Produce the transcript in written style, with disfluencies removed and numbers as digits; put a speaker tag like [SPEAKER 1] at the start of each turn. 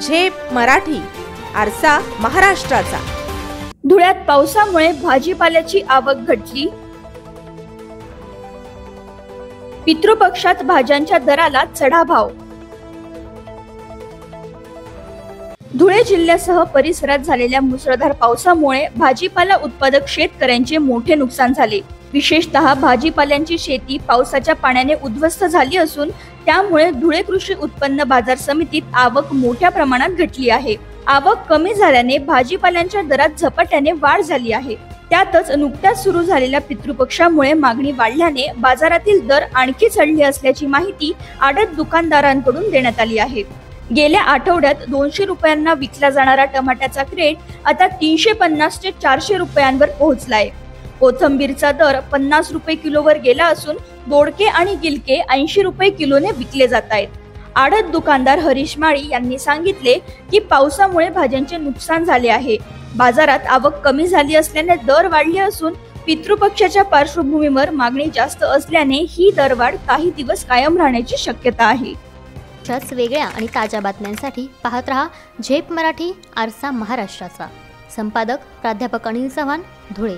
[SPEAKER 1] झेप मराठी, आरसा महाराष्ट्राचा।
[SPEAKER 2] धुळ्यात पावसामुळे भाजीपाल्याची आवक घटली। पितृपक्षात भाज्यांच्या दराला चढाभाव। धुळे जिल्ह्यासह परिसरात झालेल्या मुसळधार पावसामुळे भाजीपाला उत्पादक शेतकऱ्यांचे मोठे नुकसान झाले। विशेषतः भाजीपाल्यांची शेती पावसाच्या पाण्याने उद्ध्वस्त झाली असून त्यामुळे धुळे कृषी उत्पन्न बाजार समितीत आवक मोठ्या प्रमाणात घटली आहे। आवक कमी झाल्याने भाजीपाल्यांच्या दरात झपाट्याने वाढ झाली आहे। त्यातच नुकत्याच सुरू झालेल्या पितृपक्षामुळे मागणी वाढल्याने बाजारातील दर आणखी चढले असल्याची माहिती आडत दुकानदारांकडून देण्यात आली आहे। गेल्या आठवड्यात 200 रुपयांना विकला जाणारा टमाट्याचा क्रेट आता 350 ते 400 रुपयांवर पोहोचलाय। कोथिंबीरचा दर 50 रुपये किलोवर गेला असून दोडके आणि गिलके 80 रुपये किलोने विकले जात आहेत। आडत दुकानदार हरीश माळी यांनी सांगितले की पावसामुळे भाज्यांचे नुकसान झाले आहे। बाजारात आवक कमी झाली असल्याने दर वाढले असून पितृपक्षाच्या पार्श्वभूमीवर मागणी जास्त असल्याने ही दरवाढ काही दिवस कायम राहण्याची शक्यता आहे।
[SPEAKER 3] अशाच वेगळ्या आणि ताज्या बातम्यांसाठी पाहत रहा झेप मराठी, आरसा महाराष्ट्राचा। संपादक प्राध्यापक अनिल चव्हाण, धुळे।